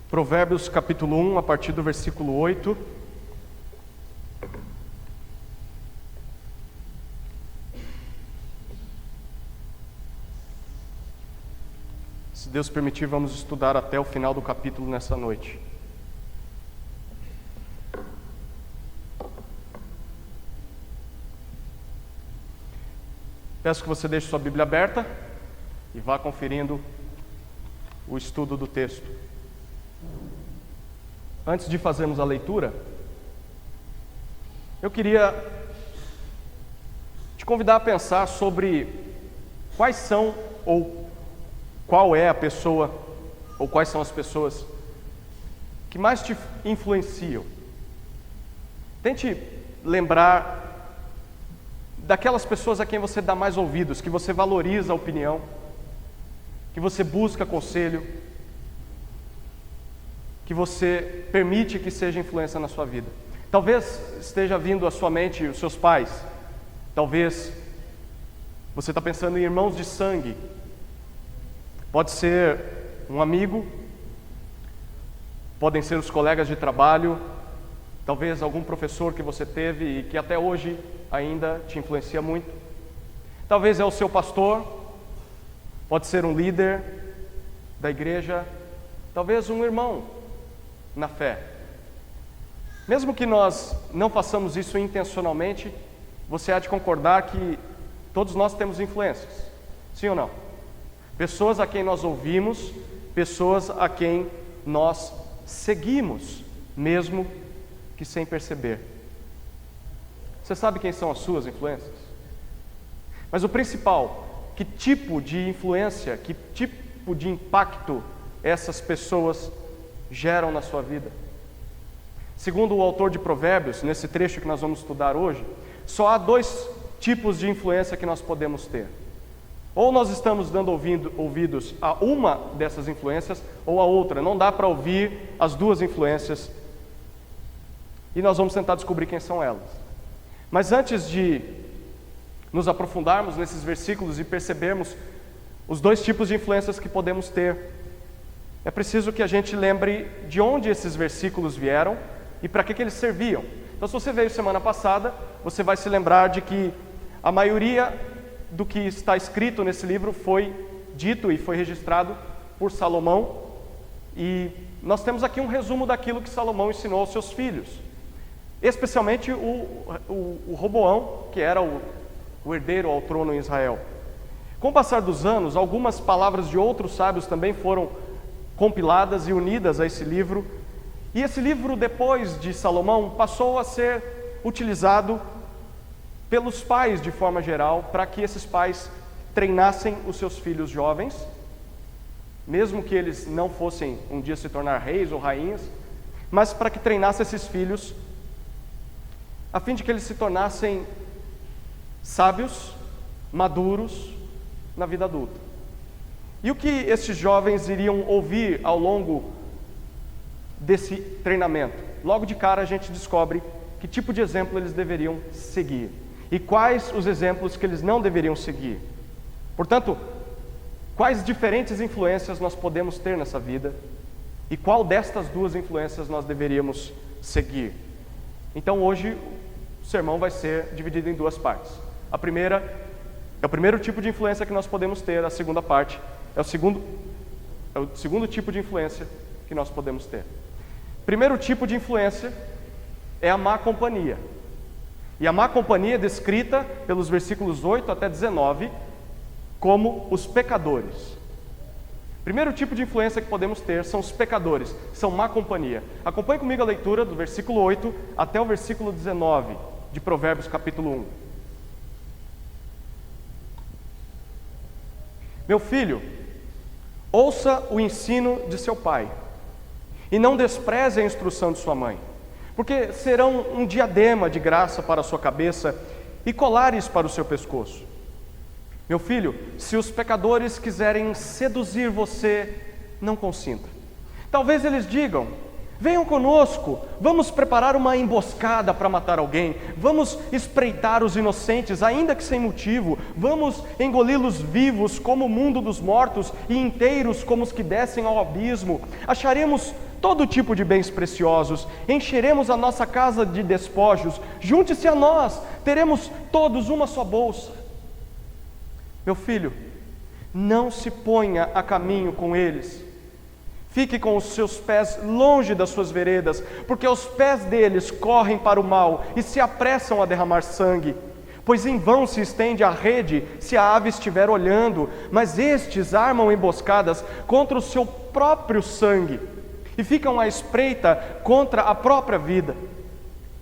Provérbios capítulo 1, a partir do versículo 8. Se Deus permitir, vamos estudar até o final do capítulo nessa noite. Peço que você deixe sua Bíblia aberta e vá conferindo o estudo do texto. Antes de fazermos a leitura, eu queria te convidar a pensar sobre quais são ou qual é a pessoa ou quais são as pessoas que mais te influenciam. Tente lembrar daquelas pessoas a quem você dá mais ouvidos, que você valoriza a opinião, que você busca conselho, que você permite que seja influência na sua vida. Talvez esteja vindo à sua mente os seus pais, talvez você está pensando em irmãos de sangue, pode ser um amigo, podem ser os colegas de trabalho, talvez algum professor que você teve e que até hoje ainda te influencia muito. Talvez é o seu pastor, pode ser um líder da igreja, talvez um irmão na fé. Mesmo que nós não façamos isso intencionalmente, você há de concordar que todos nós temos influências, sim ou não? Pessoas a quem nós ouvimos, pessoas a quem nós seguimos, mesmo que sem perceber. Você sabe quem são as suas influências? Mas o principal, que tipo de influência, que tipo de impacto essas pessoas geram na sua vida? Segundo o autor de Provérbios, nesse trecho que nós vamos estudar hoje, só há dois tipos de influência que nós podemos ter. Ou nós estamos dando ouvidos a uma dessas influências ou a outra. Não dá para ouvir as duas influências. E nós vamos tentar descobrir quem são elas. Mas antes de nos aprofundarmos nesses versículos e percebermos os dois tipos de influências que podemos ter, é preciso que a gente lembre de onde esses versículos vieram e para que eles serviam. Então, se você veio semana passada, você vai se lembrar de que a maioria do que está escrito nesse livro foi dito e foi registrado por Salomão. E nós temos aqui um resumo daquilo que Salomão ensinou aos seus filhos. Especialmente o Roboão, que era o herdeiro ao trono em Israel. Com o passar dos anos, algumas palavras de outros sábios também foram compiladas e unidas a esse livro. E esse livro, depois de Salomão, passou a ser utilizado pelos pais de forma geral, para que esses pais treinassem os seus filhos jovens, mesmo que eles não fossem um dia se tornar reis ou rainhas, mas para que treinassem esses filhos a fim de que eles se tornassem sábios, maduros na vida adulta. E o que esses jovens iriam ouvir ao longo desse treinamento? Logo de cara a gente descobre que tipo de exemplo eles deveriam seguir e quais os exemplos que eles não deveriam seguir. Portanto, quais diferentes influências nós podemos ter nessa vida e qual destas duas influências nós deveríamos seguir? Então hoje o sermão vai ser dividido em duas partes. A primeira é o primeiro tipo de influência que nós podemos ter, a segunda parte é o segundo tipo de influência que nós podemos ter. Primeiro tipo de influência é a má companhia. E a má companhia é descrita pelos versículos 8 até 19 como os pecadores. Primeiro tipo de influência que podemos ter são os pecadores, são má companhia. Acompanhe comigo a leitura do versículo 8 até o versículo 19 de Provérbios capítulo 1. Meu filho, ouça o ensino de seu pai, e não despreze a instrução de sua mãe, porque serão um diadema de graça para a sua cabeça e colares para o seu pescoço. Meu filho, se os pecadores quiserem seduzir você, não consinta. Talvez eles digam: venham conosco, vamos preparar uma emboscada para matar alguém, vamos espreitar os inocentes, ainda que sem motivo, vamos engoli-los vivos como o mundo dos mortos e inteiros como os que descem ao abismo. Acharemos todo tipo de bens preciosos, encheremos a nossa casa de despojos, junte-se a nós, teremos todos uma só bolsa. Meu filho, não se ponha a caminho com eles. Fique com os seus pés longe das suas veredas, porque os pés deles correm para o mal e se apressam a derramar sangue. Pois em vão se estende a rede se a ave estiver olhando, mas estes armam emboscadas contra o seu próprio sangue e ficam à espreita contra a própria vida.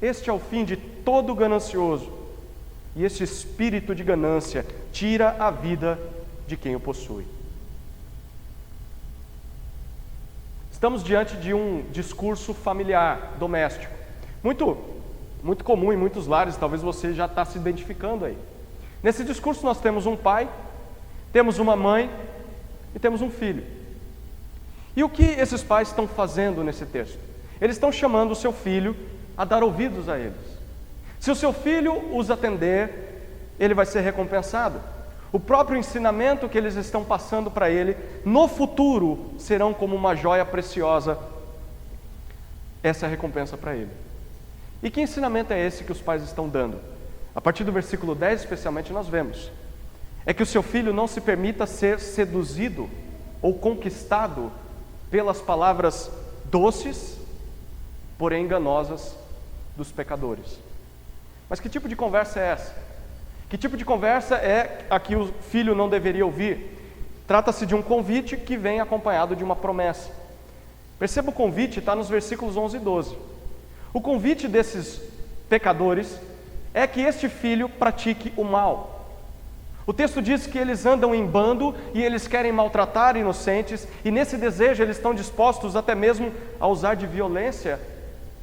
Este é o fim de todo ganancioso, e este espírito de ganância tira a vida de quem o possui. Estamos diante de um discurso familiar, doméstico, muito comum em muitos lares, talvez você já está se identificando aí. Nesse discurso nós temos um pai, temos uma mãe e temos um filho. E o que esses pais estão fazendo nesse texto? Eles estão chamando o seu filho a dar ouvidos a eles. Se o seu filho os atender, ele vai ser recompensado. O próprio ensinamento que eles estão passando para ele, no futuro, serão como uma joia preciosa. Essa é a recompensa para ele. E que ensinamento é esse que os pais estão dando? A partir do versículo 10, especialmente, nós vemos. É que o seu filho não se permita ser seduzido ou conquistado pelas palavras doces, porém enganosas, dos pecadores. Mas que tipo de conversa é essa? Que tipo de conversa é a que o filho não deveria ouvir? Trata-se de um convite que vem acompanhado de uma promessa. Perceba, o convite está nos versículos 11 e 12. O convite desses pecadores é que este filho pratique o mal. O texto diz que eles andam em bando e eles querem maltratar inocentes, e nesse desejo eles estão dispostos até mesmo a usar de violência,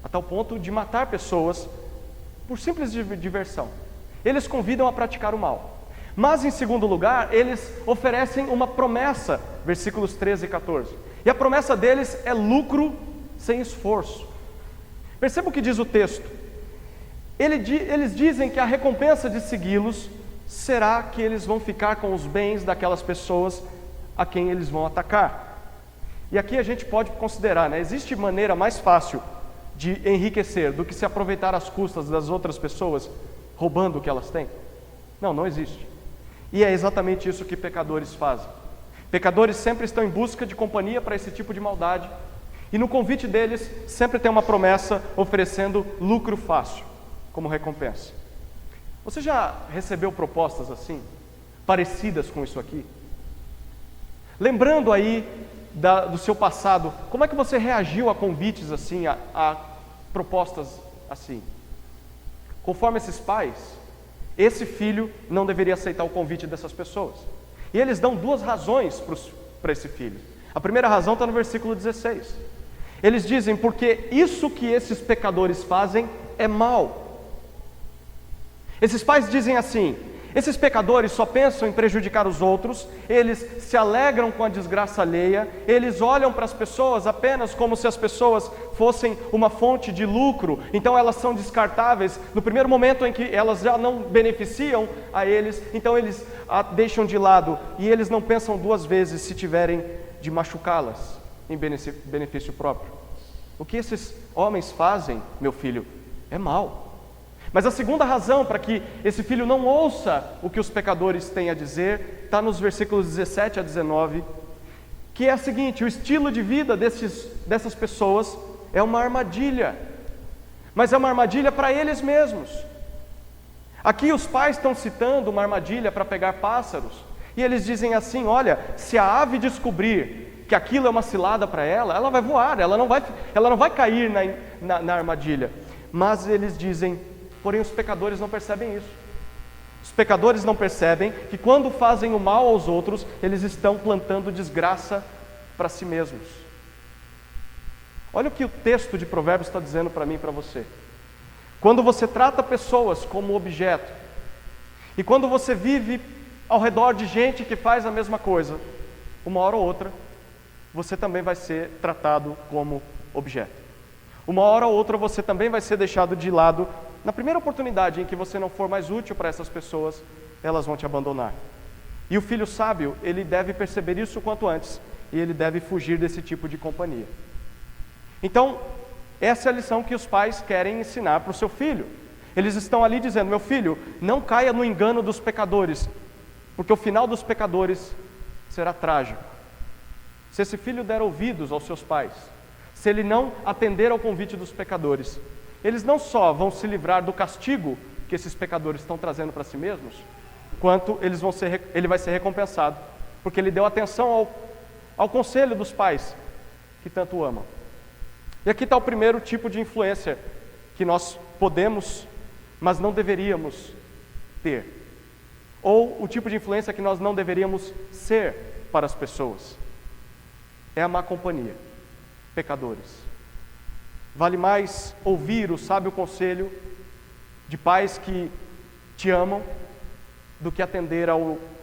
a tal ponto de matar pessoas por simples diversão. Eles convidam a praticar o mal. Mas, em segundo lugar, eles oferecem uma promessa, versículos 13 e 14. E a promessa deles é lucro sem esforço. Perceba o que diz o texto. Eles dizem que a recompensa de segui-los será que eles vão ficar com os bens daquelas pessoas a quem eles vão atacar. E aqui a gente pode considerar, existe maneira mais fácil de enriquecer do que se aproveitar às custas das outras pessoas, roubando o que elas têm? Não existe. E é exatamente isso que pecadores fazem. Pecadores sempre estão em busca de companhia para esse tipo de maldade, e no convite deles sempre tem uma promessa oferecendo lucro fácil como recompensa. Você já recebeu propostas assim, parecidas com isso aqui? Lembrando aí do seu passado, como é que você reagiu a convites assim, a propostas assim? Conforme esses pais, esse filho não deveria aceitar o convite dessas pessoas. E eles dão duas razões para esse filho. A primeira razão está no versículo 16. Eles dizem, porque isso que esses pecadores fazem é mal. Esses pais dizem assim: esses pecadores só pensam em prejudicar os outros, eles se alegram com a desgraça alheia, eles olham para as pessoas apenas como se as pessoas fossem uma fonte de lucro, então elas são descartáveis. No primeiro momento em que elas já não beneficiam a eles, então eles a deixam de lado, e eles não pensam duas vezes se tiverem de machucá-las em benefício próprio. O que esses homens fazem, meu filho, é mal. Mas a segunda razão para que esse filho não ouça o que os pecadores têm a dizer, está nos versículos 17 a 19, que é a seguinte: o estilo de vida dessas pessoas é uma armadilha, mas é uma armadilha para eles mesmos. Aqui os pais estão citando uma armadilha para pegar pássaros, e eles dizem assim: olha, se a ave descobrir que aquilo é uma cilada para ela, ela vai voar, ela não vai cair na armadilha. Mas eles dizem, porém os pecadores não percebem isso. Os pecadores não percebem que quando fazem o mal aos outros, eles estão plantando desgraça para si mesmos. Olha o que o texto de Provérbios está dizendo para mim e para você. Quando você trata pessoas como objeto, e quando você vive ao redor de gente que faz a mesma coisa, uma hora ou outra, você também vai ser tratado como objeto. Uma hora ou outra você também vai ser deixado de lado. Na primeira oportunidade em que você não for mais útil para essas pessoas, elas vão te abandonar. E o filho sábio, ele deve perceber isso o quanto antes, e ele deve fugir desse tipo de companhia. Então, essa é a lição que os pais querem ensinar para o seu filho. Eles estão ali dizendo: meu filho, não caia no engano dos pecadores, porque o final dos pecadores será trágico. Se esse filho der ouvidos aos seus pais, se ele não atender ao convite dos pecadores, eles não só vão se livrar do castigo que esses pecadores estão trazendo para si mesmos, quanto ele vai ser recompensado, porque ele deu atenção ao conselho dos pais que tanto o amam. E aqui está o primeiro tipo de influência que nós podemos, mas não deveríamos ter. Ou o tipo de influência que nós não deveríamos ser para as pessoas. É a má companhia, pecadores. Vale mais ouvir o sábio conselho de pais que te amam do que atender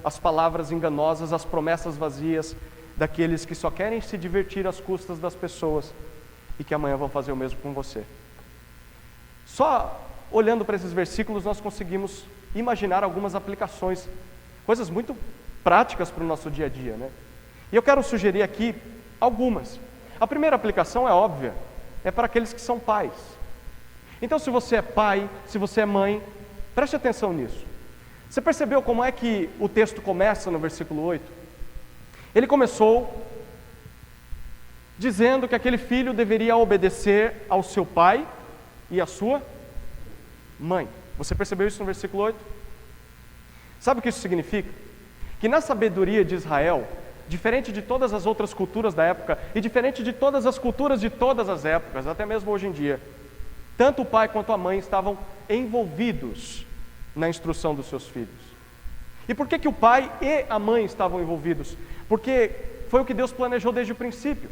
às palavras enganosas, às promessas vazias daqueles que só querem se divertir às custas das pessoas e que amanhã vão fazer o mesmo com você. Só olhando para esses versículos nós conseguimos imaginar algumas aplicações, coisas muito práticas para o nosso dia a dia, né? E eu quero sugerir aqui algumas. A primeira aplicação é óbvia, é para aqueles que são pais. Então, se você é pai, se você é mãe, preste atenção nisso. Você percebeu como é que o texto começa no versículo 8? Ele começou dizendo que aquele filho deveria obedecer ao seu pai e à sua mãe. Você percebeu isso no versículo 8? Sabe o que isso significa? Que na sabedoria de Israel, diferente de todas as outras culturas da época e diferente de todas as culturas de todas as épocas, até mesmo hoje em dia, tanto o pai quanto a mãe estavam envolvidos na instrução dos seus filhos. E por que o pai e a mãe estavam envolvidos? Porque foi o que Deus planejou desde o princípio.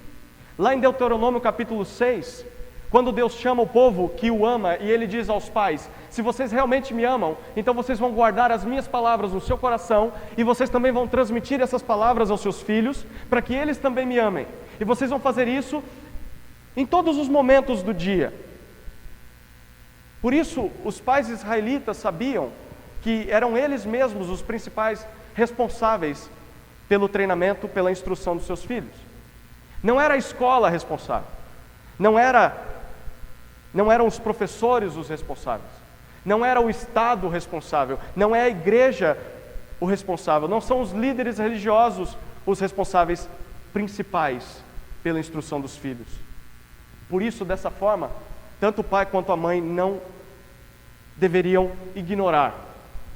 Lá em Deuteronômio capítulo 6, quando Deus chama o povo que o ama e ele diz aos pais: se vocês realmente me amam, então vocês vão guardar as minhas palavras no seu coração e vocês também vão transmitir essas palavras aos seus filhos, para que eles também me amem. E vocês vão fazer isso em todos os momentos do dia. Por isso, os pais israelitas sabiam que eram eles mesmos os principais responsáveis pelo treinamento, pela instrução dos seus filhos. Não era a escola responsável, não eram os professores os responsáveis, não era o Estado responsável, não é a igreja o responsável, não são os líderes religiosos os responsáveis principais pela instrução dos filhos. Por isso, dessa forma, tanto o pai quanto a mãe não deveriam ignorar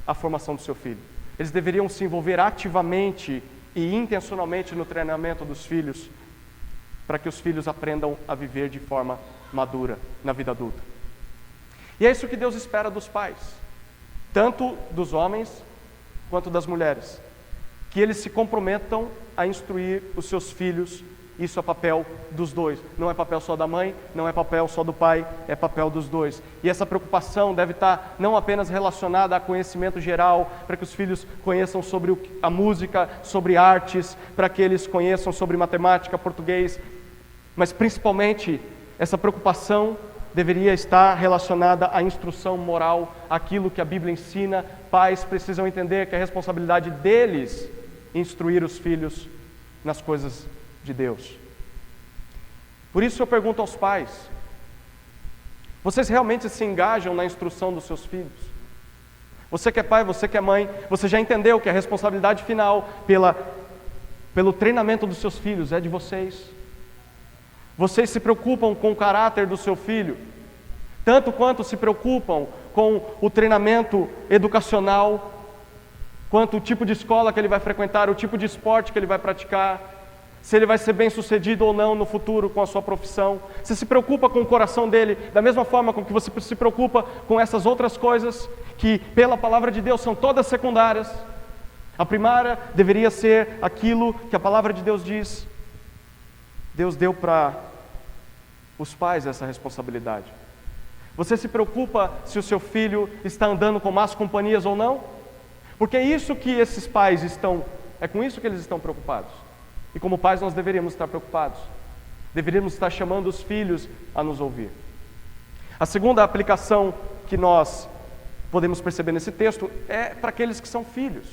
a formação do seu filho. Eles deveriam se envolver ativamente e intencionalmente no treinamento dos filhos, para que os filhos aprendam a viver de forma madura na vida adulta. E é isso que Deus espera dos pais, tanto dos homens quanto das mulheres, que eles se comprometam a instruir os seus filhos. Isso é papel dos dois, não é papel só da mãe, não é papel só do pai, é papel dos dois. E essa preocupação deve estar não apenas relacionada a conhecimento geral, para que os filhos conheçam sobre a música, sobre artes, para que eles conheçam sobre matemática, português, mas principalmente essa preocupação deveria estar relacionada à instrução moral, aquilo que a Bíblia ensina. Pais precisam entender que é responsabilidade deles instruir os filhos nas coisas de Deus. Por isso eu pergunto aos pais: vocês realmente se engajam na instrução dos seus filhos? Você que é pai, você que é mãe, você já entendeu que a responsabilidade final pelo treinamento dos seus filhos é de vocês? Vocês se preocupam com o caráter do seu filho, tanto quanto se preocupam com o treinamento educacional, quanto o tipo de escola que ele vai frequentar, o tipo de esporte que ele vai praticar, se ele vai ser bem sucedido ou não no futuro com a sua profissão. Você se preocupa com o coração dele da mesma forma com que você se preocupa com essas outras coisas que pela palavra de Deus são todas secundárias. A primária deveria ser aquilo que a palavra de Deus diz. Deus deu para os pais essa responsabilidade. Você se preocupa se o seu filho está andando com más companhias ou não? Porque é isso que esses pais é com isso que eles estão preocupados. E como pais nós deveríamos estar preocupados. Deveríamos estar chamando os filhos a nos ouvir. A segunda aplicação que nós podemos perceber nesse texto é para aqueles que são filhos.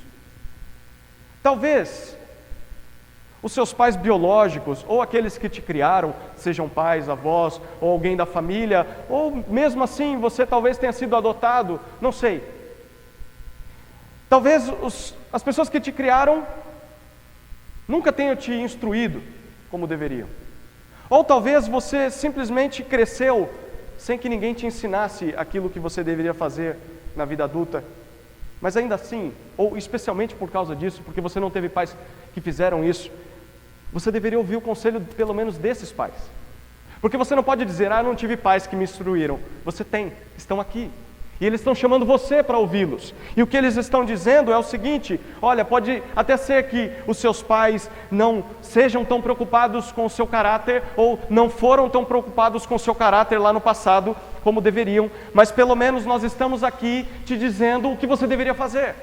Talvez os seus pais biológicos, ou aqueles que te criaram, sejam pais, avós, ou alguém da família, ou mesmo assim você talvez tenha sido adotado, não sei. Talvez as pessoas que te criaram nunca tenham te instruído como deveriam. Ou talvez você simplesmente cresceu sem que ninguém te ensinasse aquilo que você deveria fazer na vida adulta. Mas ainda assim, ou especialmente por causa disso, porque você não teve pais que fizeram isso, você deveria ouvir o conselho pelo menos desses pais. Porque você não pode dizer, eu não tive pais que me instruíram. Você tem, estão aqui. E eles estão chamando você para ouvi-los. E o que eles estão dizendo é o seguinte: olha, pode até ser que os seus pais não sejam tão preocupados com o seu caráter, ou não foram tão preocupados com o seu caráter lá no passado como deveriam, mas pelo menos nós estamos aqui te dizendo o que você deveria fazer.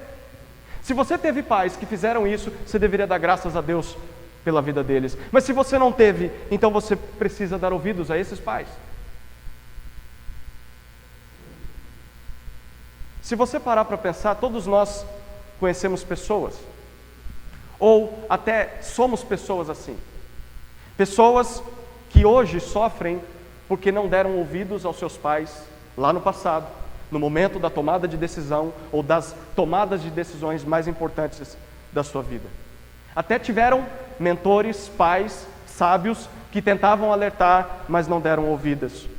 Se você teve pais que fizeram isso, você deveria dar graças a Deus pela vida deles. Mas se você não teve, então você precisa dar ouvidos a esses pais. Se você parar para pensar, todos nós conhecemos pessoas, ou até somos pessoas assim. Pessoas que hoje sofrem porque não deram ouvidos aos seus pais lá no passado, no momento da tomada de decisão ou das tomadas de decisões mais importantes da sua vida. Até tiveram mentores, pais, sábios que tentavam alertar, mas não deram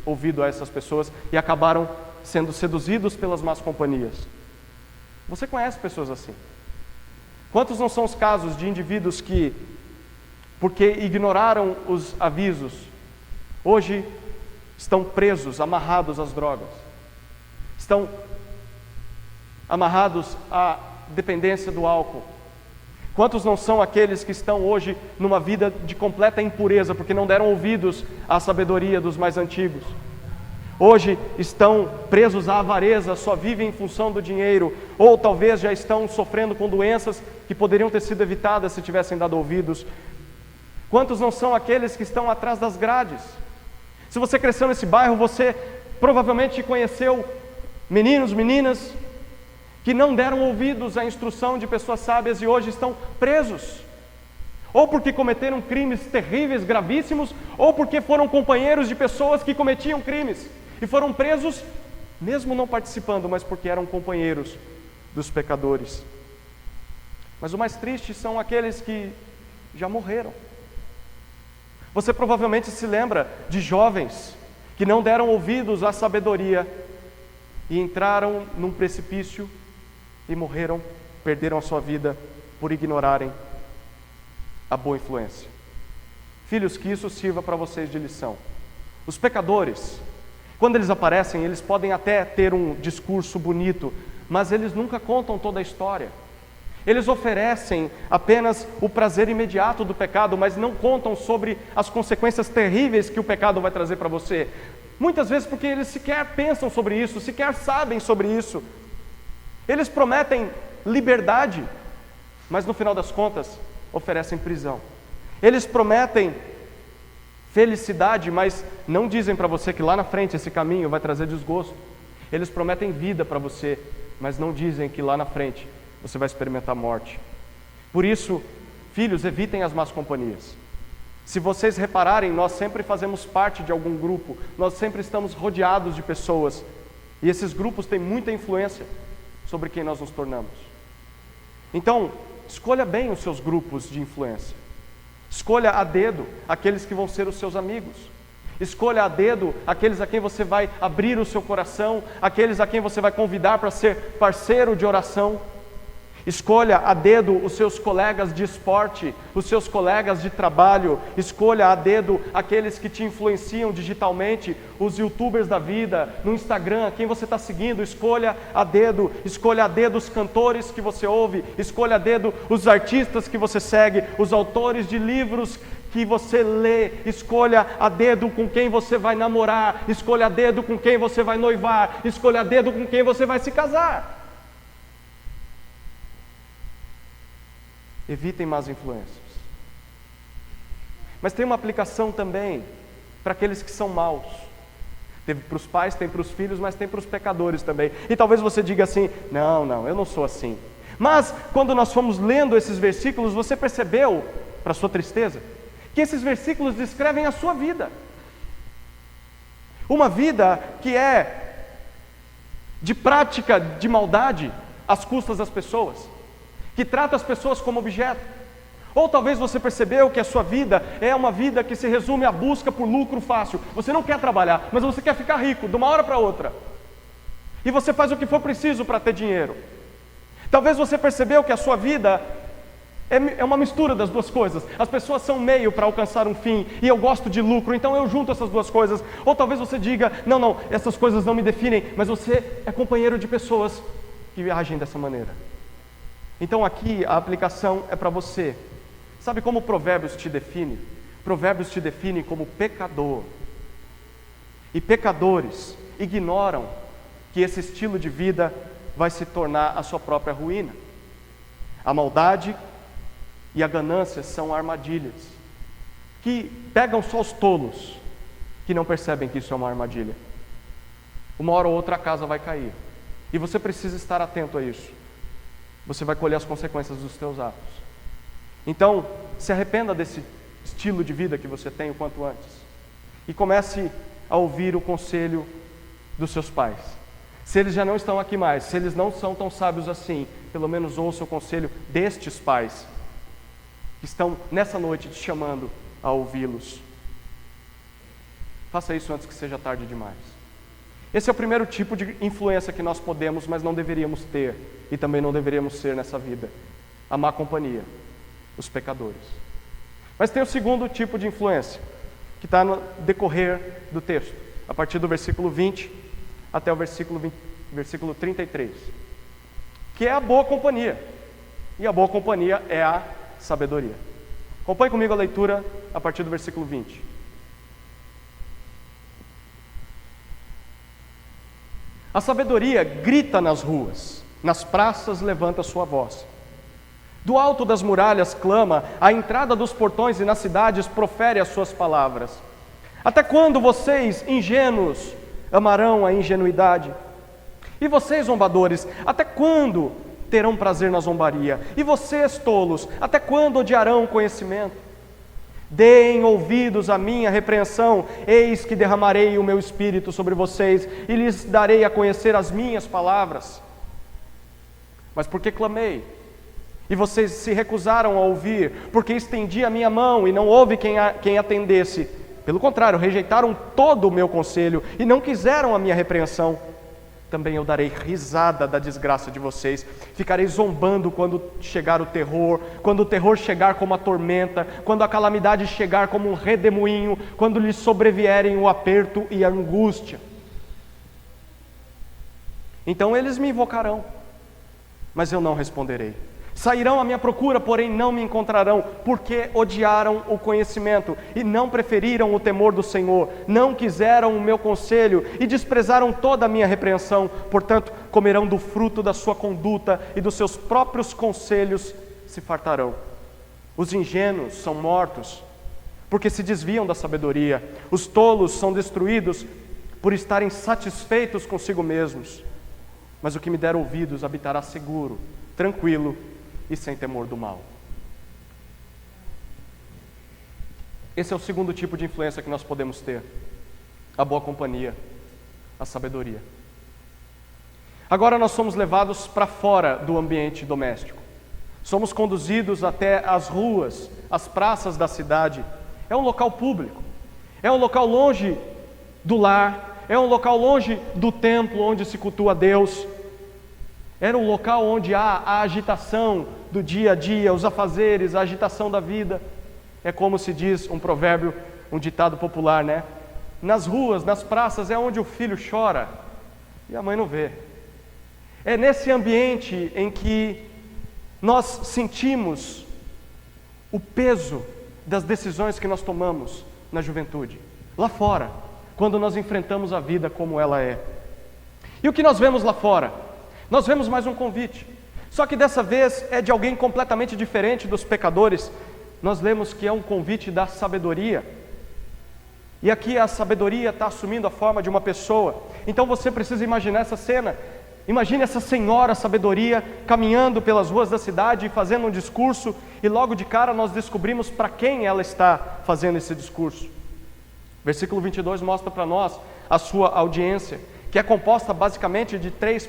ouvido a essas pessoas e acabaram sendo seduzidos pelas más companhias. Você conhece pessoas assim? Quantos não são os casos de indivíduos que, porque ignoraram os avisos, hoje estão presos, amarrados às drogas, estão amarrados à dependência do álcool? Quantos não são aqueles que estão hoje numa vida de completa impureza, porque não deram ouvidos à sabedoria dos mais antigos? Hoje estão presos à avareza, só vivem em função do dinheiro, ou talvez já estão sofrendo com doenças que poderiam ter sido evitadas se tivessem dado ouvidos. Quantos não são aqueles que estão atrás das grades? Se você cresceu nesse bairro, você provavelmente conheceu meninos, meninas, que não deram ouvidos à instrução de pessoas sábias e hoje estão presos. Ou porque cometeram crimes terríveis, gravíssimos, ou porque foram companheiros de pessoas que cometiam crimes e foram presos, mesmo não participando, mas porque eram companheiros dos pecadores. Mas o mais triste são aqueles que já morreram. Você provavelmente se lembra de jovens que não deram ouvidos à sabedoria e entraram num precipício e morreram, perderam a sua vida por ignorarem a boa influência. Filhos, que isso sirva para vocês de lição. Os pecadores, quando eles aparecem, eles podem até ter um discurso bonito, mas eles nunca contam toda a história. Eles oferecem apenas o prazer imediato do pecado, mas não contam sobre as consequências terríveis que o pecado vai trazer para você. Muitas vezes porque eles sequer pensam sobre isso, sequer sabem sobre isso. Eles prometem liberdade, mas no final das contas oferecem prisão. Eles prometem felicidade, mas não dizem para você que lá na frente esse caminho vai trazer desgosto. Eles prometem vida para você, mas não dizem que lá na frente você vai experimentar morte. Por isso, filhos, evitem as más companhias. Se vocês repararem, nós sempre fazemos parte de algum grupo, nós sempre estamos rodeados de pessoas, e esses grupos têm muita influência sobre quem nós nos tornamos. Então, escolha bem os seus grupos de influência. Escolha a dedo aqueles que vão ser os seus amigos. Escolha a dedo aqueles a quem você vai abrir o seu coração, aqueles a quem você vai convidar para ser parceiro de oração. Escolha a dedo os seus colegas de esporte, os seus colegas de trabalho. Escolha a dedo aqueles que te influenciam digitalmente, os youtubers da vida, no Instagram, quem você está seguindo. Escolha a dedo os cantores que você ouve. Escolha a dedo os artistas que você segue, os autores de livros que você lê. Escolha a dedo com quem você vai namorar. Escolha a dedo com quem você vai noivar. Escolha a dedo com quem você vai se casar. Evitem más influências. Mas tem uma aplicação também para aqueles que são maus. Tem para os pais, tem para os filhos, mas tem para os pecadores também. E talvez você diga assim: não, eu não sou assim. Mas quando nós fomos lendo esses versículos, você percebeu para a sua tristeza, que esses versículos descrevem a sua vida. Uma vida que é de prática de maldade às custas das pessoas, que trata as pessoas como objeto. Ou talvez você percebeu que a sua vida é uma vida que se resume à busca por lucro fácil. Você não quer trabalhar, mas você quer ficar rico de uma hora para outra. E você faz o que for preciso para ter dinheiro. Talvez você percebeu que a sua vida é uma mistura das duas coisas. As pessoas são meio para alcançar um fim, e eu gosto de lucro, então eu junto essas duas coisas. Ou talvez você diga, não, essas coisas não me definem, mas você é companheiro de pessoas que agem dessa maneira. Então aqui a aplicação é para você. Sabe como Provérbios te define? Provérbios te define como pecador. E pecadores ignoram que esse estilo de vida vai se tornar a sua própria ruína. A maldade e a ganância são armadilhas que pegam só os tolos, que não percebem que isso é uma armadilha. Uma hora ou outra a casa vai cair, e você precisa estar atento a isso. Você vai colher as consequências dos seus atos. Então, se arrependa desse estilo de vida que você tem o quanto antes, e comece a ouvir o conselho dos seus pais. Se eles já não estão aqui mais, se eles não são tão sábios assim, pelo menos ouça o conselho destes pais, que estão nessa noite te chamando a ouvi-los. Faça isso antes que seja tarde demais. Esse é o primeiro tipo de influência que nós podemos, mas não deveríamos ter, e também não deveríamos ser nessa vida: a má companhia, os pecadores. Mas tem o segundo tipo de influência, que está no decorrer do texto, a partir do versículo 20 até o versículo 33, que é a boa companhia. E a boa companhia é a sabedoria. Acompanhe comigo a leitura a partir do versículo 20. A sabedoria grita nas ruas, nas praças levanta sua voz. Do alto das muralhas clama, à entrada dos portões e nas cidades profere as suas palavras. Até quando vocês, ingênuos, amarão a ingenuidade? E vocês, zombadores, até quando terão prazer na zombaria? E vocês, tolos, até quando odiarão o conhecimento? Deem ouvidos à minha repreensão, eis que derramarei o meu espírito sobre vocês, e lhes darei a conhecer as minhas palavras. Mas porque clamei, e vocês se recusaram a ouvir, porque estendi a minha mão, e não houve quem atendesse. Pelo contrário, rejeitaram todo o meu conselho, e não quiseram a minha repreensão. Também eu darei risada da desgraça de vocês, ficarei zombando quando chegar o terror, quando o terror chegar como a tormenta, quando a calamidade chegar como um redemoinho, quando lhes sobrevierem o aperto e a angústia. Então eles me invocarão, mas eu não responderei. Sairão à minha procura, porém não me encontrarão, porque odiaram o conhecimento e não preferiram o temor do Senhor, não quiseram o meu conselho e desprezaram toda a minha repreensão. Portanto, comerão do fruto da sua conduta e dos seus próprios conselhos se fartarão. Os ingênuos são mortos, porque se desviam da sabedoria. Os tolos são destruídos por estarem satisfeitos consigo mesmos. Mas o que me der ouvidos habitará seguro, tranquilo e sem temor do mal. Esse é o segundo tipo de influência que nós podemos ter: a boa companhia, a sabedoria. Agora nós somos levados para fora do ambiente doméstico. Somos conduzidos até as ruas, as praças da cidade. É um local público, é um local longe do lar, é um local longe do templo onde se cultua a Deus. Era um local onde há a agitação do dia a dia, os afazeres, a agitação da vida. É como se diz um provérbio, um ditado popular, né? Nas ruas, nas praças é onde o filho chora e a mãe não vê. É nesse ambiente em que nós sentimos o peso das decisões que nós tomamos na juventude. Lá fora, quando nós enfrentamos a vida como ela é. E o que nós vemos lá fora? Nós vemos mais um convite, só que dessa vez é de alguém completamente diferente dos pecadores. Nós lemos que é um convite da sabedoria, e aqui a sabedoria está assumindo a forma de uma pessoa. Então você precisa imaginar essa cena. Imagine essa senhora sabedoria caminhando pelas ruas da cidade e fazendo um discurso, e logo de cara nós descobrimos para quem ela está fazendo esse discurso. Versículo 22 mostra para nós a sua audiência, que é composta basicamente de três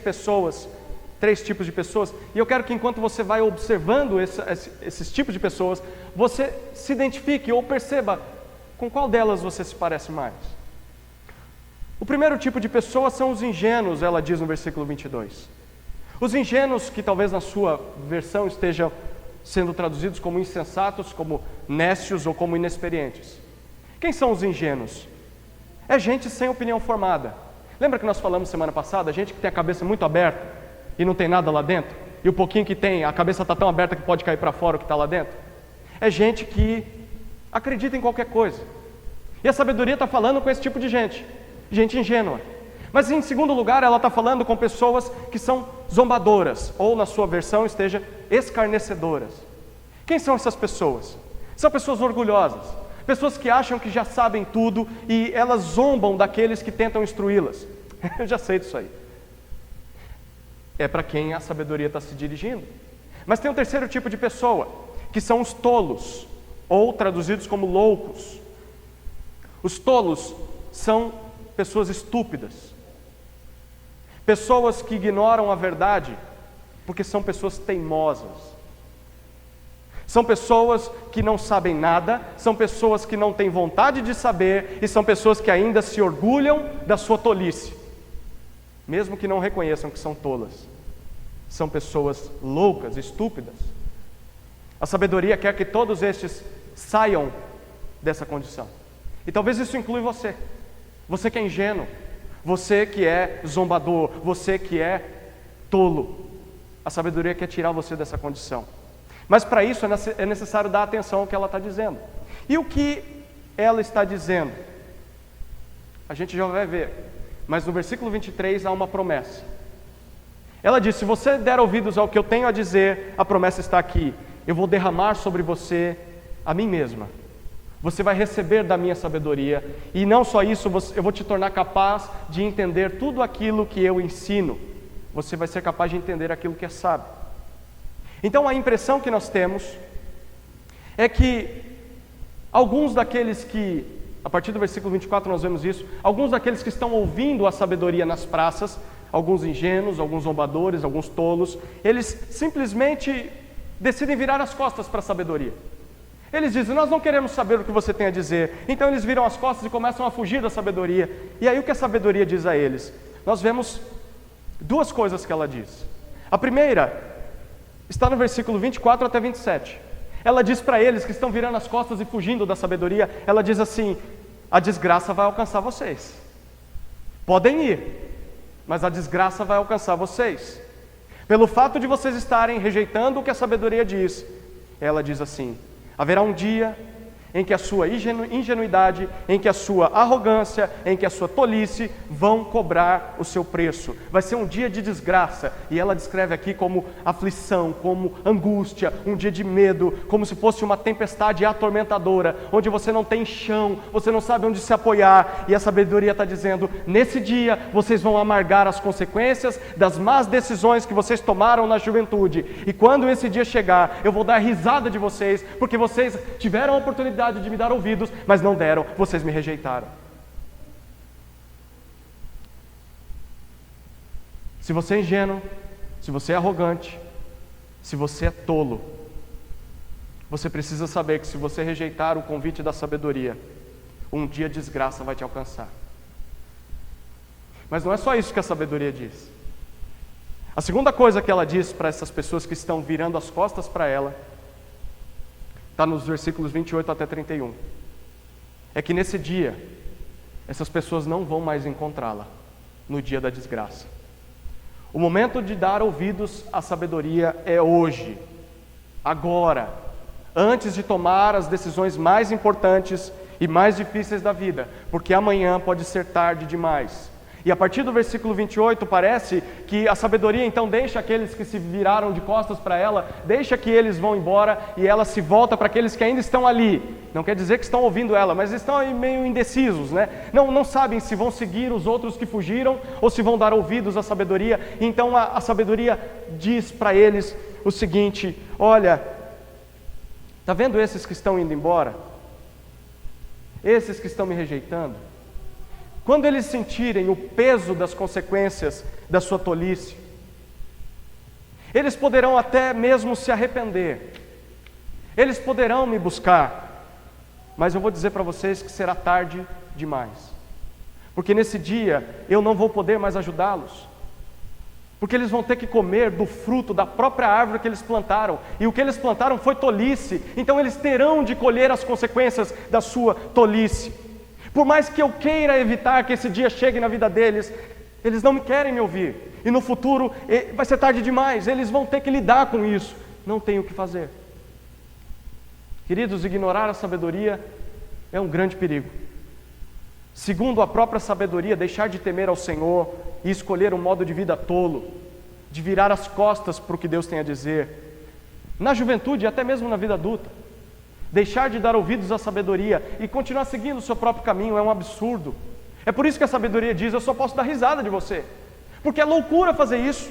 tipos de pessoas, e eu quero que enquanto você vai observando esses tipos de pessoas, você se identifique ou perceba com qual delas você se parece mais. O primeiro tipo de pessoa são os ingênuos, ela diz no versículo 22. Os ingênuos, que talvez na sua versão estejam sendo traduzidos como insensatos, como nécios ou como inexperientes. Quem são os ingênuos? É gente sem opinião formada. Lembra que nós falamos semana passada, gente que tem a cabeça muito aberta e não tem nada lá dentro? E o pouquinho que tem, a cabeça está tão aberta que pode cair para fora o que está lá dentro? É gente que acredita em qualquer coisa. E a sabedoria está falando com esse tipo de gente ingênua. Mas em segundo lugar, ela está falando com pessoas que são zombadoras, ou na sua versão esteja escarnecedoras. Quem são essas pessoas? São pessoas orgulhosas, pessoas que acham que já sabem tudo e elas zombam daqueles que tentam instruí-las. Eu já sei disso aí. É para quem a sabedoria está se dirigindo. Mas tem um terceiro tipo de pessoa, que são os tolos, ou traduzidos como loucos. Os tolos são pessoas estúpidas, pessoas que ignoram a verdade, porque são pessoas teimosas, são pessoas que não sabem nada, são pessoas que não têm vontade de saber, e são pessoas que ainda se orgulham da sua tolice, mesmo que não reconheçam que são tolas. São pessoas loucas, estúpidas. A sabedoria quer que todos estes saiam dessa condição, e talvez isso inclui você. Você que é ingênuo, você que é zombador, você que é tolo. A sabedoria quer tirar você dessa condição. Mas para isso é necessário dar atenção ao que ela está dizendo. E o que ela está dizendo? A gente já vai ver. Mas no versículo 23 há uma promessa. Ela diz: se você der ouvidos ao que eu tenho a dizer, a promessa está aqui. Eu vou derramar sobre você a mim mesma. Você vai receber da minha sabedoria, e não só isso, eu vou te tornar capaz de entender tudo aquilo que eu ensino. Você vai ser capaz de entender aquilo que é sábio. Então a impressão que nós temos é que alguns daqueles que, a partir do versículo 24 nós vemos isso, alguns daqueles que estão ouvindo a sabedoria nas praças, alguns ingênuos, alguns zombadores, alguns tolos, eles simplesmente decidem virar as costas para a sabedoria. Eles dizem: nós não queremos saber o que você tem a dizer. Então eles viram as costas e começam a fugir da sabedoria. E aí o que a sabedoria diz a eles? Nós vemos duas coisas que ela diz. A primeira está no versículo 24 até 27. Ela diz para eles que estão virando as costas e fugindo da sabedoria, ela diz assim: a desgraça vai alcançar vocês. Podem ir, mas a desgraça vai alcançar vocês. Pelo fato de vocês estarem rejeitando o que a sabedoria diz, ela diz assim: haverá um dia em que a sua ingenuidade, em que a sua arrogância, em que a sua tolice vão cobrar o seu preço. Vai ser um dia de desgraça, e ela descreve aqui como aflição, como angústia, um dia de medo, como se fosse uma tempestade atormentadora, onde você não tem chão, você não sabe onde se apoiar, e a sabedoria está dizendo: nesse dia vocês vão amargar as consequências das más decisões que vocês tomaram na juventude, e quando esse dia chegar, eu vou dar risada de vocês, porque vocês tiveram a oportunidade de me dar ouvidos, mas não deram, vocês me rejeitaram. Se você é ingênuo, se você é arrogante, se você é tolo, você precisa saber que se você rejeitar o convite da sabedoria, um dia a desgraça vai te alcançar. Mas não é só isso que a sabedoria diz. A segunda coisa que ela diz para essas pessoas que estão virando as costas para ela, está nos versículos 28 até 31. É que nesse dia, essas pessoas não vão mais encontrá-la no dia da desgraça. O momento de dar ouvidos à sabedoria é hoje, agora, antes de tomar as decisões mais importantes e mais difíceis da vida, porque amanhã pode ser tarde demais. E a partir do versículo 28 parece que a sabedoria então deixa aqueles que se viraram de costas para ela, deixa que eles vão embora e ela se volta para aqueles que ainda estão ali. Não quer dizer que estão ouvindo ela, mas estão aí meio indecisos, né? Não sabem se vão seguir os outros que fugiram ou se vão dar ouvidos à sabedoria. Então a sabedoria diz para eles o seguinte: olha, está vendo esses que estão indo embora? Esses que estão me rejeitando? Quando eles sentirem o peso das consequências da sua tolice, eles poderão até mesmo se arrepender, eles poderão me buscar, mas eu vou dizer para vocês que será tarde demais, porque nesse dia eu não vou poder mais ajudá-los, porque eles vão ter que comer do fruto da própria árvore que eles plantaram, e o que eles plantaram foi tolice, então eles terão de colher as consequências da sua tolice. Por mais que eu queira evitar que esse dia chegue na vida deles, eles não me querem me ouvir. E no futuro vai ser tarde demais, eles vão ter que lidar com isso. Não tem o que fazer. Queridos, ignorar a sabedoria é um grande perigo. Segundo a própria sabedoria, deixar de temer ao Senhor e escolher um modo de vida tolo, de virar as costas para o que Deus tem a dizer. Na juventude e até mesmo na vida adulta. Deixar de dar ouvidos à sabedoria e continuar seguindo o seu próprio caminho é um absurdo. É por isso que a sabedoria diz: eu só posso dar risada de você, porque é loucura fazer isso.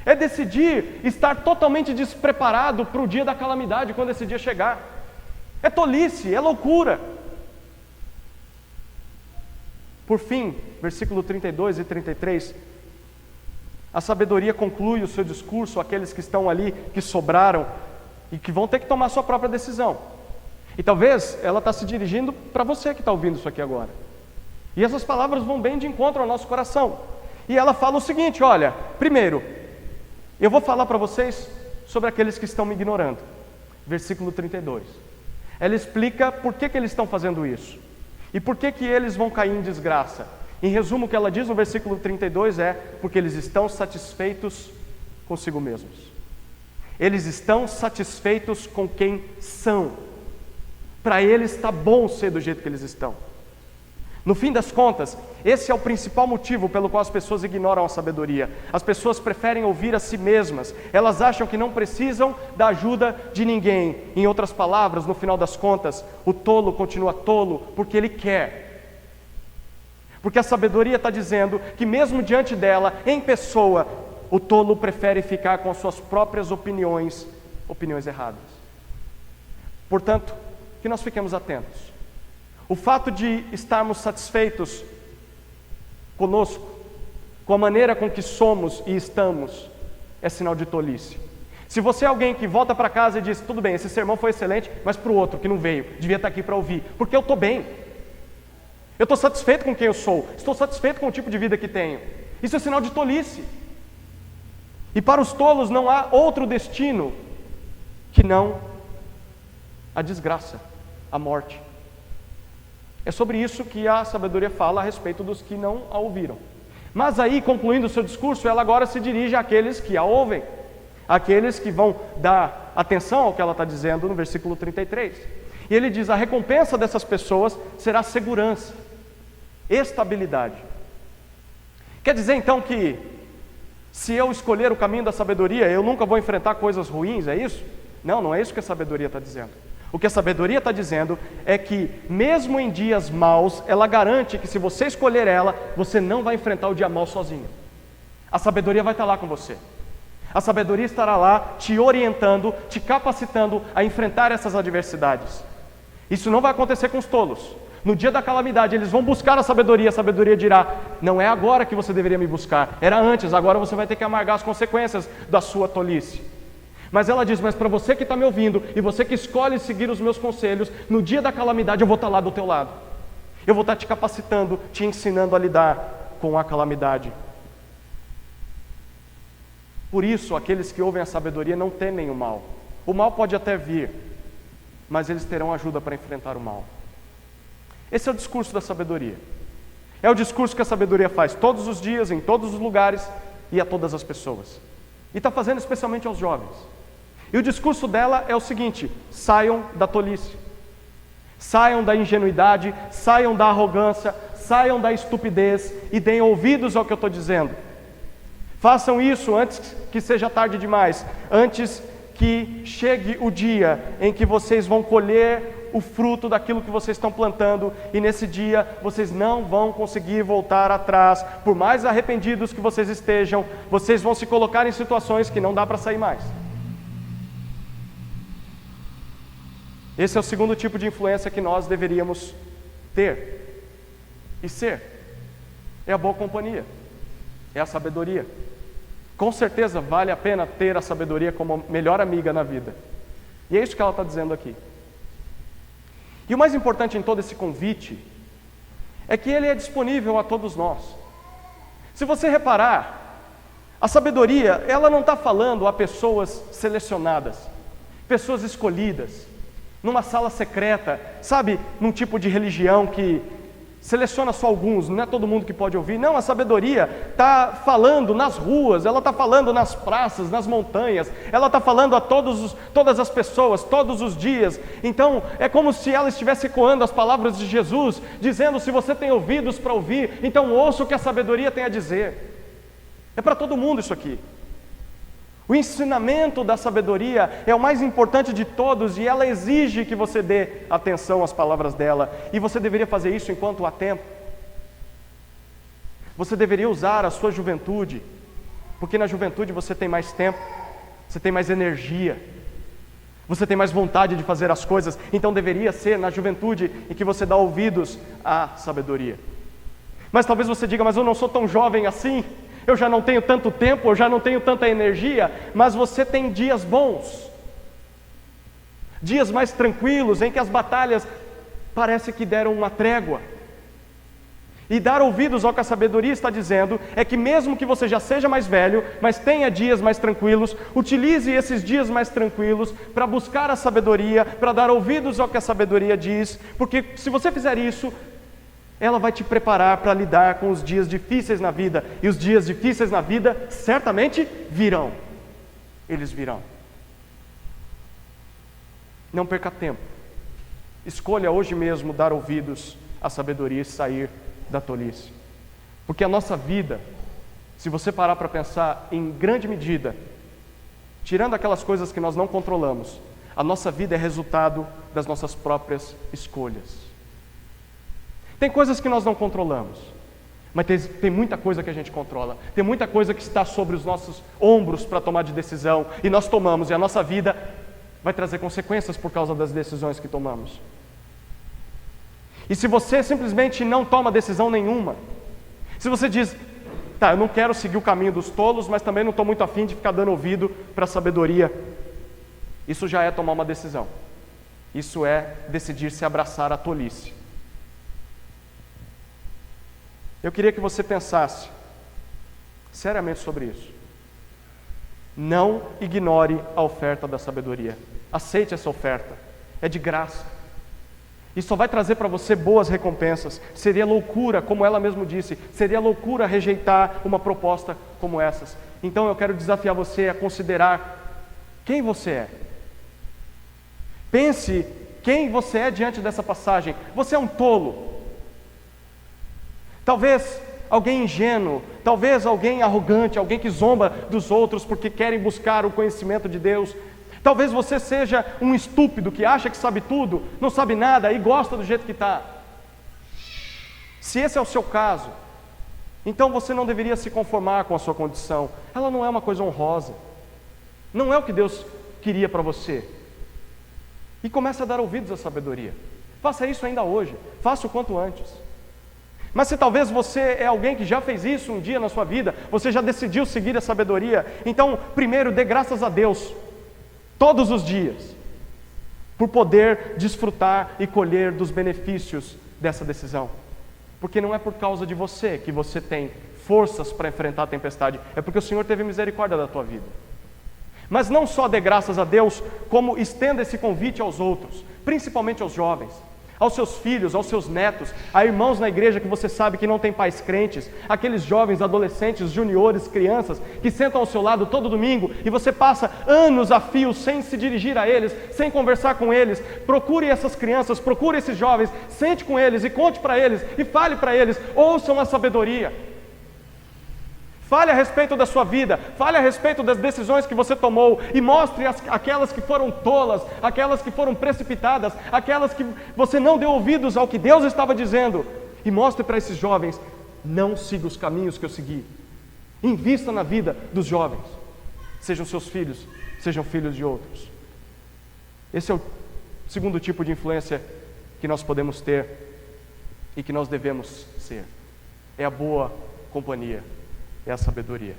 É decidir estar totalmente despreparado para o dia da calamidade, quando esse dia chegar. É tolice, é loucura. Por fim, versículo 32 e 33, a sabedoria conclui o seu discurso àqueles que estão ali, que sobraram, e que vão ter que tomar sua própria decisão. E talvez ela está se dirigindo para você que está ouvindo isso aqui agora. E essas palavras vão bem de encontro ao nosso coração. E ela fala o seguinte: olha, primeiro, eu vou falar para vocês sobre aqueles que estão me ignorando. Versículo 32. Ela explica por que eles estão fazendo isso. E por que eles vão cair em desgraça. Em resumo, o que ela diz no versículo 32 é: porque eles estão satisfeitos consigo mesmos. Eles estão satisfeitos com quem são. Para eles está bom ser do jeito que eles estão. No fim das contas, esse é o principal motivo pelo qual as pessoas ignoram a sabedoria. As pessoas preferem ouvir a si mesmas. Elas acham que não precisam da ajuda de ninguém. Em outras palavras, no final das contas, o tolo continua tolo porque ele quer. Porque a sabedoria está dizendo que mesmo diante dela, em pessoa, o tolo prefere ficar com as suas próprias opiniões erradas. Portanto, que nós fiquemos atentos. O fato de estarmos satisfeitos conosco, com a maneira com que somos e estamos, é sinal de tolice. Se você é alguém que volta para casa e diz: tudo bem, esse sermão foi excelente, mas para o outro que não veio, devia estar aqui para ouvir, porque eu estou bem. Eu estou satisfeito com quem eu sou, estou satisfeito com o tipo de vida que tenho. Isso é sinal de tolice. E para os tolos não há outro destino que não a desgraça, a morte. É sobre isso que a sabedoria fala a respeito dos que não a ouviram. Mas aí, concluindo o seu discurso, ela agora se dirige àqueles que a ouvem, àqueles que vão dar atenção ao que ela está dizendo no versículo 33. E ele diz: a recompensa dessas pessoas será segurança, estabilidade. Quer dizer então que se eu escolher o caminho da sabedoria, eu nunca vou enfrentar coisas ruins, é isso? Não, não é isso que a sabedoria está dizendo. O que a sabedoria está dizendo é que, mesmo em dias maus, ela garante que se você escolher ela, você não vai enfrentar o dia mau sozinho. A sabedoria vai estar lá com você. A sabedoria estará lá te orientando, te capacitando a enfrentar essas adversidades. Isso não vai acontecer com os tolos. No dia da calamidade, eles vão buscar a sabedoria dirá: não é agora que você deveria me buscar, era antes, agora você vai ter que amargar as consequências da sua tolice. Mas ela diz: mas para você que está me ouvindo, e você que escolhe seguir os meus conselhos, no dia da calamidade eu vou estar lá do teu lado. Eu vou estar te capacitando, te ensinando a lidar com a calamidade. Por isso, aqueles que ouvem a sabedoria não temem o mal. O mal pode até vir, mas eles terão ajuda para enfrentar o mal. Esse é o discurso da sabedoria. É o discurso que a sabedoria faz todos os dias, em todos os lugares e a todas as pessoas. E está fazendo especialmente aos jovens. E o discurso dela é o seguinte: saiam da tolice. Saiam da ingenuidade, saiam da arrogância, saiam da estupidez e deem ouvidos ao que eu estou dizendo. Façam isso antes que seja tarde demais, antes que chegue o dia em que vocês vão colher o fruto daquilo que vocês estão plantando, e nesse dia vocês não vão conseguir voltar atrás. Por mais arrependidos que vocês estejam, vocês vão se colocar em situações que não dá para sair mais. Esse é o segundo tipo de influência que nós deveríamos ter e ser. É a boa companhia, é a sabedoria. Com certeza vale a pena ter a sabedoria como melhor amiga na vida. E é isso que ela está dizendo aqui. E o mais importante em todo esse convite é que ele é disponível a todos nós. Se você reparar, a sabedoria, ela não está falando a pessoas selecionadas, pessoas escolhidas, numa sala secreta, sabe, num tipo de religião que seleciona só alguns, não é todo mundo que pode ouvir. Não, a sabedoria está falando nas ruas, ela está falando nas praças, nas montanhas, ela está falando a todas as pessoas, todos os dias. Então, é como se ela estivesse ecoando as palavras de Jesus, dizendo: se você tem ouvidos para ouvir, então ouça o que a sabedoria tem a dizer. É para todo mundo isso aqui. O ensinamento da sabedoria é o mais importante de todos, e ela exige que você dê atenção às palavras dela, e você deveria fazer isso enquanto há tempo. Você deveria usar a sua juventude, porque na juventude você tem mais tempo, você tem mais energia, você tem mais vontade de fazer as coisas. Então deveria ser na juventude em que você dá ouvidos à sabedoria. Mas talvez você diga: mas eu não sou tão jovem assim, eu já não tenho tanto tempo, eu já não tenho tanta energia. Mas você tem dias bons, dias mais tranquilos, em que as batalhas parece que deram uma trégua. E dar ouvidos ao que a sabedoria está dizendo é que mesmo que você já seja mais velho, mas tenha dias mais tranquilos, utilize esses dias mais tranquilos para buscar a sabedoria, para dar ouvidos ao que a sabedoria diz, porque se você fizer isso, ela vai te preparar para lidar com os dias difíceis na vida. E os dias difíceis na vida certamente virão. Eles virão. Não perca tempo. Escolha hoje mesmo dar ouvidos à sabedoria e sair da tolice. Porque a nossa vida, se você parar para pensar, em grande medida, tirando aquelas coisas que nós não controlamos, a nossa vida é resultado das nossas próprias escolhas. Tem coisas que nós não controlamos, mas tem muita coisa que a gente controla. Tem muita coisa que está sobre os nossos ombros para tomar de decisão, e nós tomamos, e a nossa vida vai trazer consequências por causa das decisões que tomamos. E se você simplesmente não toma decisão nenhuma, se você diz: tá, eu não quero seguir o caminho dos tolos, mas também não estou muito afim de ficar dando ouvido para a sabedoria, isso já é tomar uma decisão. Isso é decidir se abraçar a tolice. Eu queria que você pensasse seriamente sobre isso. Não ignore a oferta da sabedoria. Aceite essa oferta. É de graça. E só vai trazer para você boas recompensas. Seria loucura, como ela mesma disse, seria loucura rejeitar uma proposta como essas. Então eu quero desafiar você a considerar quem você é. Pense quem você é diante dessa passagem. Você é um tolo. Talvez alguém ingênuo, talvez alguém arrogante, alguém que zomba dos outros porque querem buscar o conhecimento de Deus. Talvez você seja um estúpido que acha que sabe tudo, não sabe nada e gosta do jeito que está. Se esse é o seu caso, então você não deveria se conformar com a sua condição. Ela não é uma coisa honrosa, não é o que Deus queria para você. E comece a dar ouvidos à sabedoria. Faça isso ainda hoje, faça o quanto antes. Mas se talvez você é alguém que já fez isso um dia na sua vida, você já decidiu seguir a sabedoria, então primeiro dê graças a Deus, todos os dias, por poder desfrutar e colher dos benefícios dessa decisão. Porque não é por causa de você que você tem forças para enfrentar a tempestade, é porque o Senhor teve misericórdia da tua vida. Mas não só dê graças a Deus, como estenda esse convite aos outros, principalmente aos jovens. aos seus filhos, aos seus netos, a irmãos na igreja que você sabe que não tem pais crentes, aqueles jovens, adolescentes, juniores, crianças, que sentam ao seu lado todo domingo e você passa anos a fio sem se dirigir a eles, sem conversar com eles. Procure essas crianças, procure esses jovens, sente com eles e conte para eles e fale para eles, ouçam a sabedoria. Fale a respeito da sua vida, fale a respeito das decisões que você tomou e mostre aquelas que foram tolas, aquelas que foram precipitadas, aquelas que você não deu ouvidos ao que Deus estava dizendo. E mostre para esses jovens, não siga os caminhos que eu segui. Invista na vida dos jovens, sejam seus filhos, sejam filhos de outros. Esse é o segundo tipo de influência que nós podemos ter e que nós devemos ser. É a boa companhia. É a sabedoria.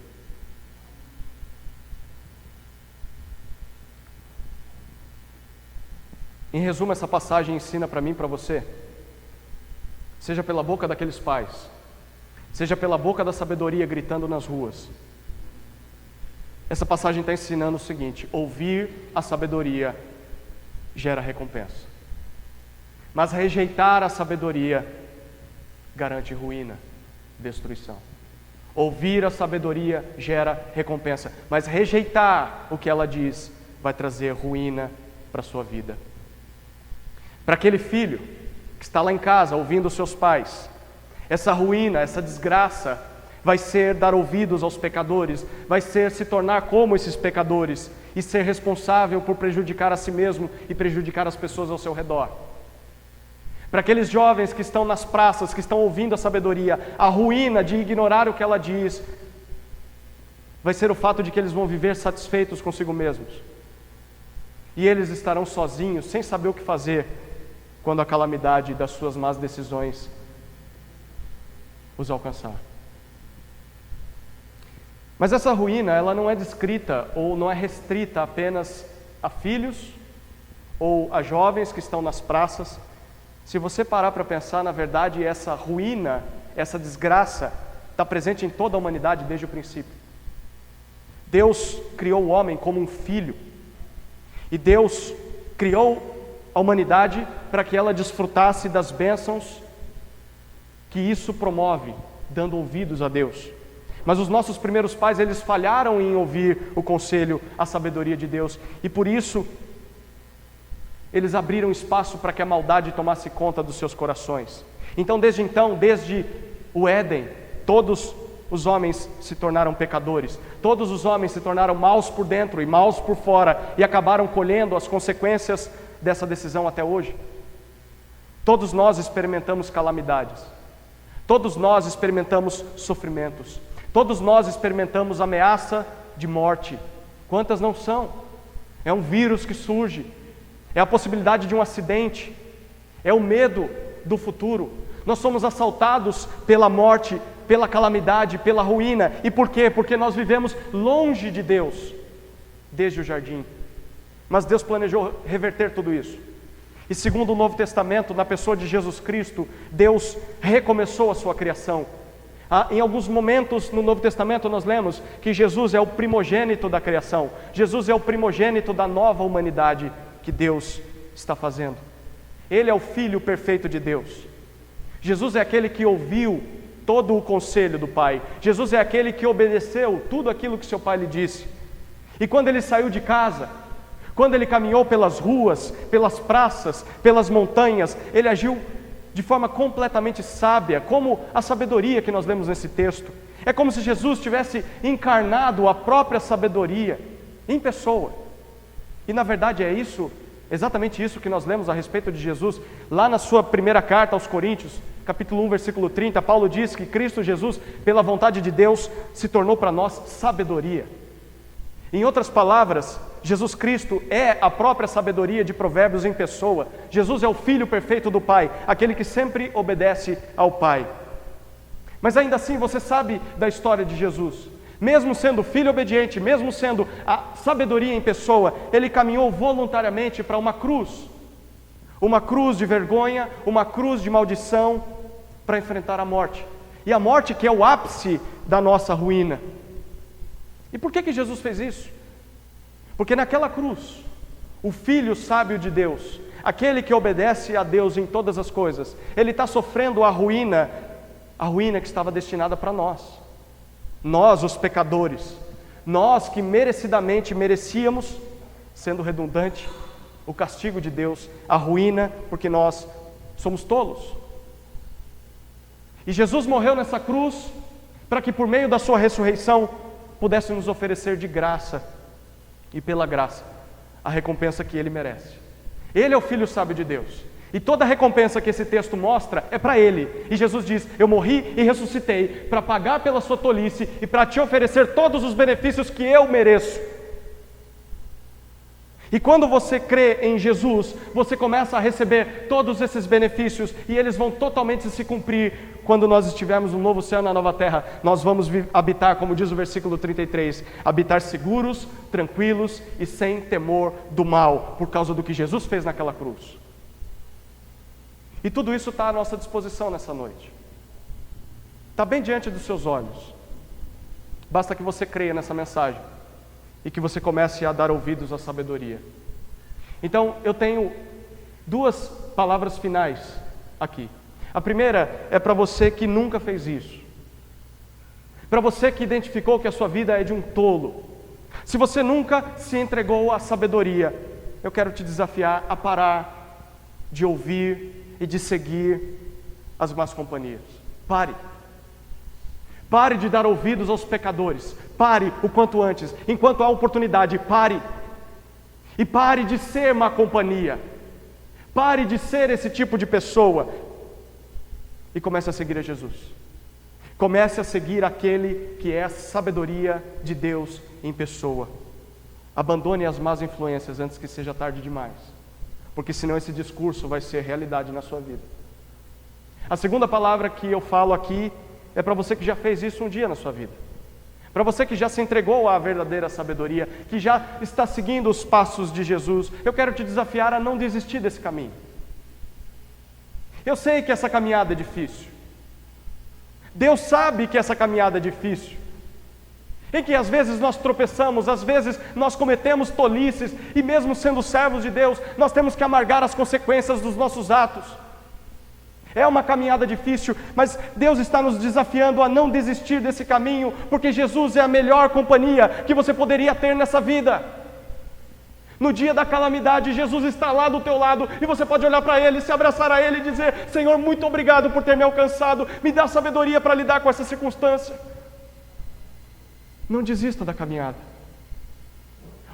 Em resumo, essa passagem ensina para mim e para você, seja pela boca daqueles pais, seja pela boca da sabedoria gritando nas ruas, essa passagem está ensinando o seguinte: ouvir a sabedoria gera recompensa, mas rejeitar a sabedoria garante ruína, destruição. Ouvir a sabedoria gera recompensa, mas rejeitar o que ela diz vai trazer ruína para a sua vida. Para aquele filho que está lá em casa ouvindo os seus pais, essa ruína, essa desgraça vai ser dar ouvidos aos pecadores, vai ser se tornar como esses pecadores e ser responsável por prejudicar a si mesmo e prejudicar as pessoas ao seu redor. Para aqueles jovens que estão nas praças, que estão ouvindo a sabedoria, a ruína de ignorar o que ela diz, vai ser o fato de que eles vão viver satisfeitos consigo mesmos. E eles estarão sozinhos, sem saber o que fazer, quando a calamidade das suas más decisões os alcançar. Mas essa ruína, ela não é descrita ou não é restrita apenas a filhos ou a jovens que estão nas praças. Se você parar para pensar, na verdade, essa ruína, essa desgraça, está presente em toda a humanidade desde o princípio. Deus criou o homem como um filho, e Deus criou a humanidade para que ela desfrutasse das bênçãos que isso promove, dando ouvidos a Deus. Mas os nossos primeiros pais, eles falharam em ouvir o conselho, a sabedoria de Deus, e por isso eles abriram espaço para que a maldade tomasse conta dos seus corações. Então, desde o Éden, todos os homens se tornaram pecadores. Todos os homens se tornaram maus por dentro e maus por fora e acabaram colhendo as consequências dessa decisão até hoje. Todos nós experimentamos calamidades. Todos nós experimentamos sofrimentos. Todos nós experimentamos ameaça de morte. Quantas não são? É um vírus que surge. É a possibilidade de um acidente, é o medo do futuro. Nós somos assaltados pela morte, pela calamidade, pela ruína. E por quê? Porque nós vivemos longe de Deus, desde o jardim. Mas Deus planejou reverter tudo isso. E segundo o Novo Testamento, na pessoa de Jesus Cristo, Deus recomeçou a sua criação. Em alguns momentos no Novo Testamento nós lemos que Jesus é o primogênito da criação. Jesus é o primogênito da nova humanidade que Deus está fazendo. Ele é o Filho perfeito de Deus. Jesus é aquele que ouviu todo o conselho do Pai. Jesus é aquele que obedeceu tudo aquilo que seu Pai lhe disse. E quando ele saiu de casa, quando ele caminhou pelas ruas, pelas praças, pelas montanhas, ele agiu de forma completamente sábia, como a sabedoria que nós lemos nesse texto. É como se Jesus tivesse encarnado a própria sabedoria em pessoa. E na verdade é isso, exatamente isso que nós lemos a respeito de Jesus. Lá na sua primeira carta aos Coríntios, capítulo 1, versículo 30, Paulo diz que Cristo Jesus, pela vontade de Deus, se tornou para nós sabedoria. Em outras palavras, Jesus Cristo é a própria sabedoria de Provérbios em pessoa. Jesus é o Filho perfeito do Pai, aquele que sempre obedece ao Pai. Mas ainda assim você sabe da história de Jesus. Mesmo sendo filho obediente, mesmo sendo a sabedoria em pessoa, ele caminhou voluntariamente para uma cruz de vergonha, uma cruz de maldição, para enfrentar a morte. E a morte que é o ápice da nossa ruína. E por que Jesus fez isso? Porque naquela cruz, o Filho sábio de Deus, aquele que obedece a Deus em todas as coisas, ele está sofrendo a ruína que estava destinada para nós. Nós, os pecadores, nós que merecidamente merecíamos, sendo redundante, o castigo de Deus, a ruína, porque nós somos tolos. E Jesus morreu nessa cruz para que por meio da sua ressurreição pudesse nos oferecer de graça e pela graça a recompensa que Ele merece. Ele é o Filho sábio de Deus. E toda a recompensa que esse texto mostra é para Ele. E Jesus diz: eu morri e ressuscitei para pagar pela sua tolice e para te oferecer todos os benefícios que eu mereço. E quando você crê em Jesus, você começa a receber todos esses benefícios e eles vão totalmente se cumprir quando nós estivermos no novo céu e na nova terra. Nós vamos habitar, como diz o versículo 33, habitar seguros, tranquilos e sem temor do mal, por causa do que Jesus fez naquela cruz. E tudo isso está à nossa disposição nessa noite. Está bem diante dos seus olhos. Basta que você creia nessa mensagem e que você comece a dar ouvidos à sabedoria. Então, eu tenho duas palavras finais aqui. A primeira é para você que nunca fez isso. Para você que identificou que a sua vida é de um tolo. Se você nunca se entregou à sabedoria, eu quero te desafiar a parar de ouvir e de seguir as más companhias. Pare. Pare de dar ouvidos aos pecadores. Pare o quanto antes. Enquanto há oportunidade, pare. E pare de ser má companhia. Pare de ser esse tipo de pessoa. E comece a seguir a Jesus. Comece a seguir aquele que é a sabedoria de Deus em pessoa. Abandone as más influências antes que seja tarde demais. Porque senão esse discurso vai ser realidade na sua vida. A segunda palavra que eu falo aqui é para você que já fez isso um dia na sua vida. Para você que já se entregou à verdadeira sabedoria, que já está seguindo os passos de Jesus, eu quero te desafiar a não desistir desse caminho. Eu sei que essa caminhada é difícil. Deus sabe que essa caminhada é difícil. Em que às vezes nós tropeçamos, às vezes nós cometemos tolices, e mesmo sendo servos de Deus, nós temos que amargar as consequências dos nossos atos. É uma caminhada difícil, mas Deus está nos desafiando a não desistir desse caminho, porque Jesus é a melhor companhia que você poderia ter nessa vida. No dia da calamidade, Jesus está lá do teu lado, e você pode olhar para Ele, se abraçar a Ele e dizer: Senhor, muito obrigado por ter me alcançado, me dá sabedoria para lidar com essa circunstância. Não desista da caminhada.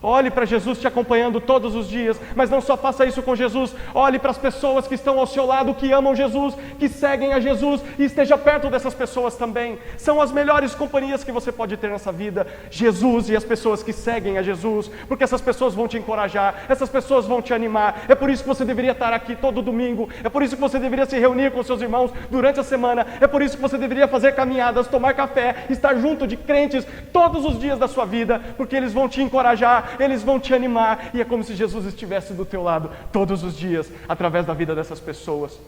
Olhe para Jesus te acompanhando todos os dias, mas não só faça isso com Jesus. Olhe para as pessoas que estão ao seu lado, que amam Jesus, que seguem a Jesus, e esteja perto dessas pessoas também. São as melhores companhias que você pode ter nessa vida, Jesus e as pessoas que seguem a Jesus, porque essas pessoas vão te encorajar, essas pessoas vão te animar. É por isso que você deveria estar aqui todo domingo, é por isso que você deveria se reunir com seus irmãos durante a semana, é por isso que você deveria fazer caminhadas, tomar café, estar junto de crentes todos os dias da sua vida, porque eles vão te encorajar, eles vão te animar, e é como se Jesus estivesse do teu lado todos os dias, através da vida dessas pessoas.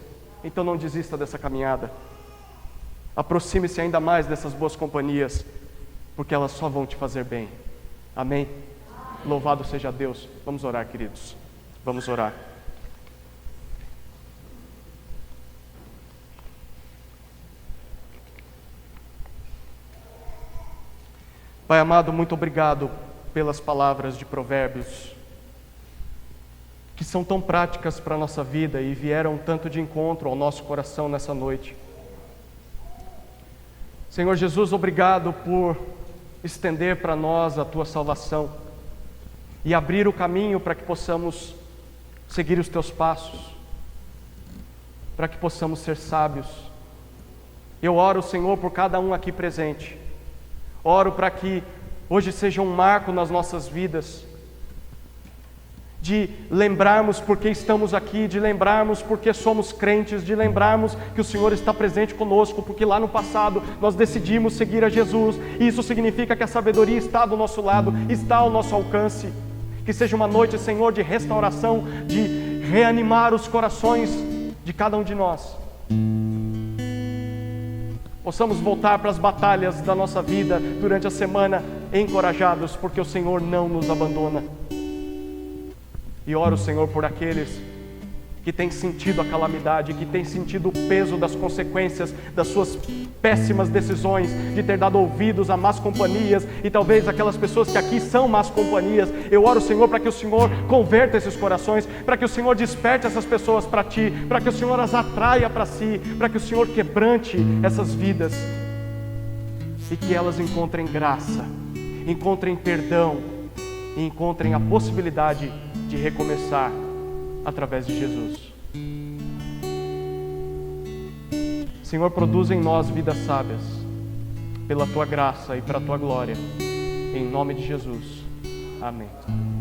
Então não desista dessa caminhada. Aproxime-se ainda mais dessas boas companhias, porque elas só vão te fazer bem. Amém? Louvado seja Deus. Vamos orar, queridos. Vamos orar. Pai amado, muito obrigado pelas palavras de Provérbios, que são tão práticas para a nossa vida e vieram tanto de encontro ao nosso coração nessa noite. Senhor Jesus, obrigado por estender para nós a Tua salvação e abrir o caminho para que possamos seguir os Teus passos, para que possamos ser sábios. Eu oro, Senhor, por cada um aqui presente. Oro para que hoje seja um marco nas nossas vidas, de lembrarmos porque estamos aqui, de lembrarmos porque somos crentes, de lembrarmos que o Senhor está presente conosco, porque lá no passado nós decidimos seguir a Jesus, e isso significa que a sabedoria está do nosso lado, está ao nosso alcance. Que seja uma noite, Senhor, de restauração, de reanimar os corações de cada um de nós. Possamos voltar para as batalhas da nossa vida durante a semana encorajados, porque o Senhor não nos abandona. E oro, Senhor, por aqueles que tem sentido a calamidade, que tem sentido o peso das consequências das suas péssimas decisões, de ter dado ouvidos a más companhias, e talvez aquelas pessoas que aqui são más companhias. Eu oro, Senhor, para que o Senhor converta esses corações, para que o Senhor desperte essas pessoas para Ti, para que o Senhor as atraia para Si, para que o Senhor quebrante essas vidas, e que elas encontrem graça, encontrem perdão, e encontrem a possibilidade de recomeçar através de Jesus. Senhor, produz em nós vidas sábias, pela Tua graça e para a Tua glória, em nome de Jesus. Amém.